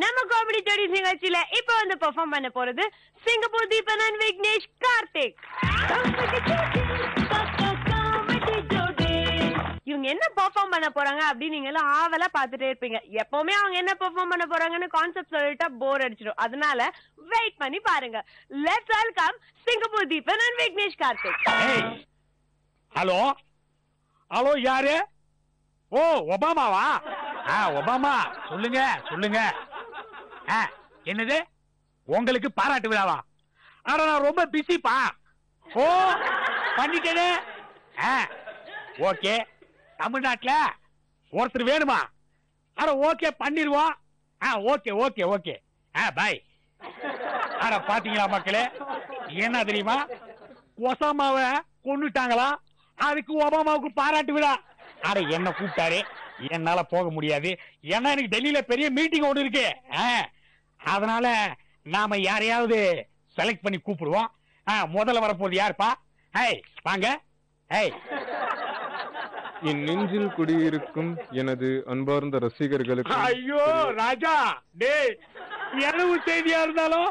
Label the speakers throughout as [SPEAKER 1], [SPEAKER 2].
[SPEAKER 1] நம்ம காமெடி ஜோடிஸ் நிகழ்ச்சியில இப்ப வந்து பெர்ஃபார்ம் பண்ண போறது சிங்கப்பூர் தீபன் and விக்னேஷ் கார்த்திக். இவங்க என்ன பெர்ஃபார்ம் பண்ண போறாங்க அப்படின்னு நீங்க எல்லாம் ஆவலா பாத்துட்டே இருப்பீங்க. எப்பவுமே அவங்க என்ன பெர்ஃபார்ம் பண்ண போறாங்கன்னு கான்செப்ட் சொல்லிட்டா போர் அடிச்சிடும். அதனால வெயிட் பண்ணி பாருங்க. Let's welcome Singapore Deepan and Vignesh Karthik.
[SPEAKER 2] Hello hello, யாரு? ஓ, ஒபாமாவா? ஒபாமா, சொல்லுங்க சொல்லுங்க. என்னது, உங்களுக்கு பாராட்டு விழாவா? ஆனா நான் ரொம்ப பிஸிப்பா. ஓ, பண்ணிட்டேனே. ஓகே, தமிழ்நாட்டுல ஒருத்தர் வேணுமா? அட ஓகே, பண்ணிடுவோம். ஓகே ஓகே ஓகே, பாய். அட பாத்தீங்களா மக்களே, என்ன தெரியுமா, ஒசாமாவை கொன்னுட்டாங்களா, அதுக்கு ஒபாமாவுக்கு பாராட்டு விழா. அட என்ன கூப்பிட்டாரு, என்னால போக முடியாது. ஏன்னா எனக்கு டெல்லியில பெரிய மீட்டிங் ஒன்று இருக்கு. அதனால நாம யாரையாவது செலக்ட் பண்ணி கூப்பிடுவோம். முதல்ல வரப்போது யாருப்பா? வாங்க.
[SPEAKER 3] என் நெஞ்சில் குடியிருக்கும் எனது அன்பார்ந்த ரசிகர்களுக்கு.
[SPEAKER 2] ஐயோ ராஜா, டேய், எவ்வளவு செய்தியா இருந்தாலும்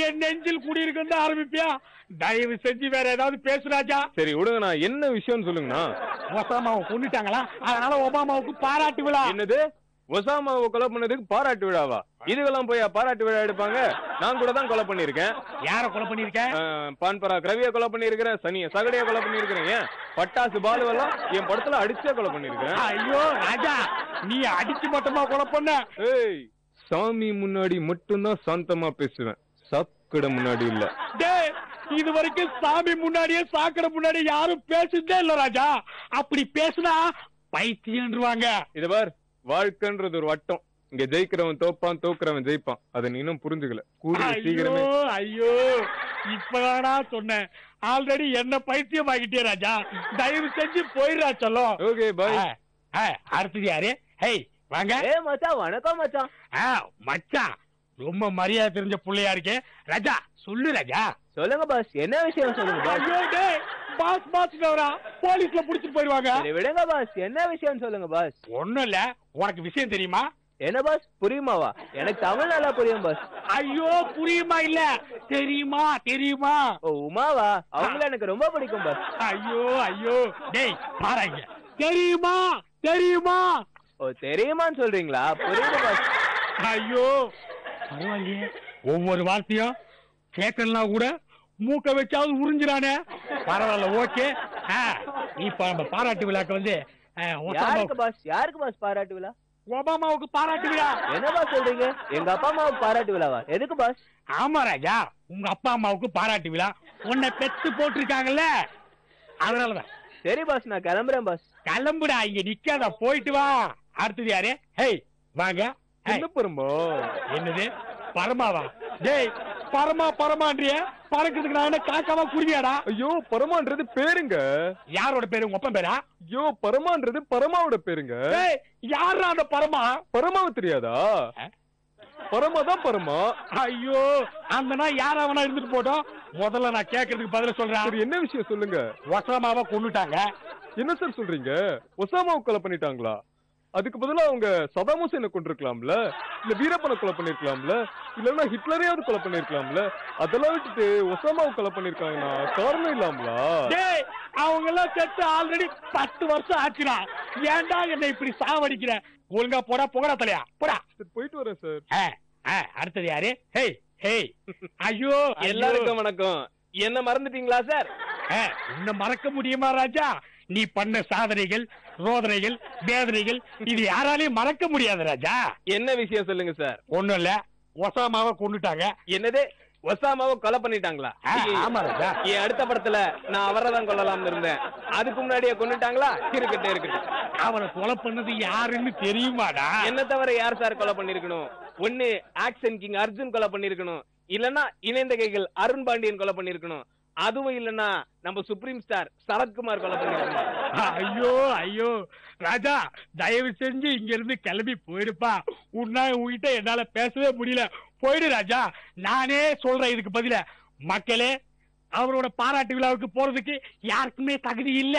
[SPEAKER 2] என் நெஞ்சில் குடியிருக்கும் தான் ஆரம்பிப்பியா? தயவு செஞ்சு வேற ஏதாவது பேசு ராஜா.
[SPEAKER 3] சரி விடுங்க, நான் என்ன விஷயம் சொல்லுங்கண்ணா.
[SPEAKER 2] ஒசாமாவை கொன்னுட்டாங்களா, அதனால ஒபாமாவுக்கு பாராட்டு விழா.
[SPEAKER 3] என்னது, ஒசாமாவை கொலை பண்ணதுக்கு பாராட்டு விழாவா? இதுக்கெல்லாம் போய் பாராட்டு விழா எடுப்பாங்க? நான் கூட தான் கொலை பண்ணிருக்கேன்.
[SPEAKER 2] யார கொலை பண்ணிருக்கேன்?
[SPEAKER 3] பான்பரா ரவியை கொலை பண்ணிருக்கிறேன், சனிய சகடிய கொலை பண்ணிருக்கிறேன், ஏன் பட்டாசு பாலுவெல்லாம் என் படத்துல அடிச்சே கொலை பண்ணிருக்கேன்.
[SPEAKER 2] ஐயோ ராஜா, நீ அடிச்சு மொத்தமா கொலை பண்ண?
[SPEAKER 3] ஏய், சாமி முன்னாடி மட்டும்தான் சாந்தமா பேசுவேன், சாக்கடை முன்னாடி இல்ல.
[SPEAKER 2] டேய், இது வரைக்கும் சாமி முன்னாடியே சாக்கடை முன்னாடி யாரும் பேசுதே இல்ல ராஜா. அப்படி பேசுனா பைத்தியம்ன்றுவாங்க.
[SPEAKER 3] இத பார், வாழ்க்கைன்றது ஒரு வட்டம். இங்க ஜெயிக்கிறவன் தோப்பான், தோக்குறவன் ஜெயிப்பான். அதை நீ இன்னும் புரிஞ்சுக்கல. கூடிய சீக்கிரமே.
[SPEAKER 2] ஐயோ, இப்பதானா சொன்னேன். ஆல்ரெடி என்ன பைத்தியம் ஆகிட்டே ராஜா. தயவு செஞ்சு போயிடுறா சொல்லும்.
[SPEAKER 3] Okay bye.
[SPEAKER 2] அடுத்தது யாரு? வாங்க.
[SPEAKER 4] மச்சான், வணக்கம் மச்சான்.
[SPEAKER 2] மச்சான், ரொம்ப மரியாதை தெரிஞ்ச புள்ளையா இருக்கே. ராஜா சொல்லு ராஜா.
[SPEAKER 4] சொல்லுங்க பாஸ், என்ன விஷயம் சொல்லுங்க பாஸ்.
[SPEAKER 2] ஐயோ டேய், பாஸ் பாஸ் வரா, போலீஸ்ல புடிச்சிட்டு போயிடுவாங்க.
[SPEAKER 4] விடுங்க பாஸ், என்ன விஷயம் சொல்லுங்க பாஸ்.
[SPEAKER 2] ஒண்ணும் இல்ல, உனக்கு விஷயம் தெரியுமா?
[SPEAKER 4] என்ன பாஸ், புரியுமாவா? எனக்கு தமிழ் நல்லா புரியும் பாஸ்.
[SPEAKER 2] ஐயோ, புரியுமா இல்ல தெரியுமா? தெரியுமா?
[SPEAKER 4] ஓ, உமாவா? அவங்கள எனக்கு ரொம்ப பிடிக்கும் பாஸ்.
[SPEAKER 2] ஐயோ ஐயோ, டேய் பாருங்க, தெரியுமா? தெரியுமா?
[SPEAKER 4] ஓ, தெரியுமான்னு சொல்றீங்களா? புரியுது பாஸ்.
[SPEAKER 2] ஐயோ, பரவாயில்லையே, ஒவ்வொரு வார்த்தையும் கேட்கலாம் கூட மூக்க வச்சாவது உறிஞ்சிரானே. பரவாயில்ல, ஓகே. இப்ப நம்ம பாராட்டு விழாக்கு வந்து
[SPEAKER 4] யாருக்கு பாஸ், யாருக்கு பாஸ் பாராட்டு விழா?
[SPEAKER 2] ஒபாமாவுக்கு பாராட்டு விழா.
[SPEAKER 4] என்ன பாஸ் சொல்றீங்க? எங்க அப்பா அம்மாவுக்கு பாராட்டு விழாவா? எதுக்கு பாஸ்?
[SPEAKER 2] ஆமா ராஜா, உங்க அப்பா அம்மாவுக்கு பாராட்டு விழா. உன்னை பெத்து போட்டிருக்காங்கல்ல, அதனாலதான்.
[SPEAKER 4] சரி பாஸ், நான் கிளம்புறேன் பாஸ்.
[SPEAKER 2] கிளம்புடா, இங்க நிக்காத, போயிட்டு வா. அடுத்தது யாரு? வாங்க.
[SPEAKER 3] என்ன பரமா?
[SPEAKER 2] என்னது பரமாவா? டேய், பரமா பரமான்றிய பறக்கிறதுக்கு நான் என்ன காக்காவா குருவியாடா?
[SPEAKER 3] ஐயோ, பரமான்றது பேருங்க.
[SPEAKER 2] யாரோட பேரு? உங்க அப்பன் பேரா?
[SPEAKER 3] ஐயோ, பரமான்றது பரமாவோட பேருங்க.
[SPEAKER 2] யாரா அந்த பரமா?
[SPEAKER 3] பரமாவை தெரியாதா? பரமா தான் பரமா.
[SPEAKER 2] ஐயோ, அந்த யாராவனா இருந்துட்டு போட்டோம். முதல்ல நான் கேட்கறதுக்கு பதில சொல்றேன்.
[SPEAKER 3] என்ன விஷயம் சொல்லுங்க.
[SPEAKER 2] ஒசாமாவை கொன்னுட்டாங்க.
[SPEAKER 3] என்ன சார் சொல்றீங்க? ஒசாமாவை கொலை பண்ணிட்டாங்களா? அதுக்கு பதிலா அவங்க சதாம் ஹுசேனை கொண்டிருக்கலாம்ல, இல்ல வீரப்பனை கொலை பண்ணிருக்கலாம்ல, இல்லன்னா ஹிட்லரையாவது கொலை பண்ணிருக்கலாம்ல. அதெல்லாம் விட்டுட்டு ஒசாமாவை கொலை பண்ணிருக்காங்கன்னா காரணம் இல்லாமலா?
[SPEAKER 2] டேய், அவங்க எல்லாம் செத்து ஆல்ரெடி 10 வருஷம் ஆச்சுடா. ஏன்டா என்ன இப்படி சாவடிக்கிற? ஒழுங்கா போடா, போகடா தலையா, போடா.
[SPEAKER 3] போயிட்டு வரேன் சார்.
[SPEAKER 2] அடுத்தது யாரு? ஐயோ,
[SPEAKER 3] எல்லாருக்கும் வணக்கம். என்ன மறந்துட்டீங்களா சார்?
[SPEAKER 2] உன்னை மறக்க முடியுமா ராஜா? நீ பண்ண சாதனைகள், ரோதனைகள், வேதனைகள், இது யாராலையும் மறக்க முடியாது ராஜா.
[SPEAKER 3] என்ன விஷயம் சொல்லுங்க சார்.
[SPEAKER 2] ஒண்ணும் இல்ல, ஒசாமாவை கொன்னுட்டாங்க.
[SPEAKER 3] என்னது, ஒசாமாவை கொலை பண்ணிட்டாங்களா?
[SPEAKER 2] ஆமா ராஜா.
[SPEAKER 3] என் அடுத்த படத்துல நான் அவரைதான் கொல்லலாம்னு இருந்தேன். அதுக்கு முன்னாடியே கொன்னுட்டாங்களா? இருக்கட்டும் இருக்கட்டும்.
[SPEAKER 2] அவனை கொலை பண்ணது யாருன்னு தெரியுமாடா?
[SPEAKER 3] என்ன தவிர யார் சார் கொலை பண்ணிருக்கணும்? ஒண்ணு ஆக்ஷன் கிங் அர்ஜுன் கொலை பண்ணிருக்கணும், இல்லன்னா இணைந்த கைகள் அருண் பாண்டியன் கொலை பண்ணிருக்கணும், அதுவும் இல்லன்னா நம்ம சுப்ரீம் ஸ்டார் சரத்குமார் கொலை பண்ணிருக்கணும்.
[SPEAKER 2] ஐயோ ஐயோ ராஜா, தயவு செஞ்சு இங்க இருந்து கிளம்பி போயிருப்பா. உன்கிட்ட என்னால பேசவே முடியல. போயிடு ராஜா. நானே சொல்றேன் இதுக்கு பதில. மக்களே, அவரோட பாராட்டு விழாவுக்கு போறதுக்கு யாருக்குமே தகுதி இல்ல.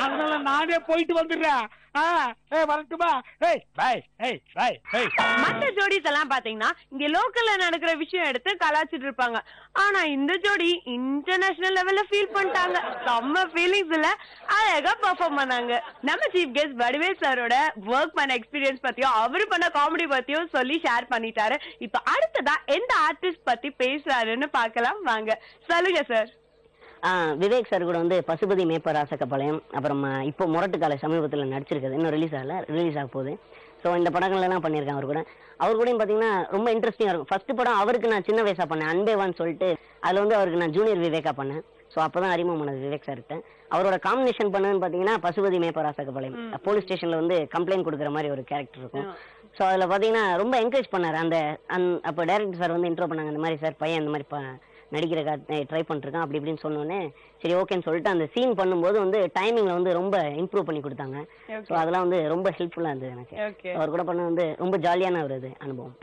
[SPEAKER 2] அதனால நானே போயிட்டு வந்துடுறேன். வரட்டுமா?
[SPEAKER 1] மத்த ஜோடிஸ் எல்லாம் பாத்தீங்கன்னா இங்க லோக்கல்ல நடக்கிற விஷயம் எடுத்து கலாச்சிட்டு இருப்பாங்க. ஆனா இந்த ஜோடி இன்டர்நேஷனல் லெவல்ல ஃபீல் பண்ணிட்டாங்க. செம்ம ஃபீலிங்ஸ் இல்ல, அழகா பெர்ஃபார்ம் பண்ணாங்க. நம்ம சீஃப் கெஸ்ட் வடிவேல் சாரோட ஒர்க் பண்ண எக்ஸ்பீரியன்ஸ் பத்தியும் அவரு பண்ண காமெடி பத்தியும் சொல்லி ஷேர் பண்ணிட்டாரு. இப்ப அடுத்ததா எந்த ஆர்டிஸ்ட் பத்தி பேசுறாருன்னு பாக்கலாம் வாங்க. சொல்லுங்க சார்.
[SPEAKER 5] விவேக் சார் கூட வந்து பசுபதி மேப்பர் ராசக்கப்பாளையம், அப்புறம் இப்போ முரட்டுக்காலை சமீபத்தில் நடிச்சிருக்குது. இன்னும் ரிலீஸ் ஆக போகுது. ஸோ இந்த படங்கள்லாம் பண்ணியிருக்கேன் அவர் கூடயும் பார்த்தீங்கன்னா ரொம்ப இன்ட்ரெஸ்டிங்காக இருக்கும். ஃபர்ஸ்ட் படம் அவருக்கு நான் சின்ன வயசாக பண்ணேன், அன்பேவான்னு சொல்லிட்டு. அதில் வந்து அவருக்கு நான் ஜூனியர் விவேக்கா பண்ணேன். ஸோ அப்போ தான் அறிமுகம் பண்ணது விவேக் சார்கிட்ட. அவரோட காம்பினேஷன் பண்ணதுன்னு பார்த்தீங்கன்னா பசுபதி மேப்பர் ராசக்கப்பாளையம். போலீஸ் ஸ்டேஷனில் வந்து கம்ப்ளைண்ட் கொடுக்குற மாதிரி ஒரு கேரக்டர் இருக்கும். ஸோ அதில் பார்த்தீங்கன்னா ரொம்ப என்கரேஜ் பண்ணார். அப்போ டைரக்டர் சார் வந்து இன்ட்ரோ பண்ணாங்க, இந்த மாதிரி சார் பையன் இந்த மாதிரி நடிக்கிற ட்ரை பண்ணிருக்கான் அப்படி இப்படின்னு சொன்னோன்னே சரி ஓகேன்னு சொல்லிட்டு அந்த சீன் பண்ணும்போது வந்து டைமிங்ல வந்து ரொம்ப இம்ப்ரூவ் பண்ணி கொடுத்தாங்க. ஸோ அதெல்லாம் வந்து ரொம்ப ஹெல்ப்ஃபுல்லா இருந்தது எனக்கு. அவர் கூட பண்ண வந்து ரொம்ப ஜாலியான ஒரு அனுபவம்.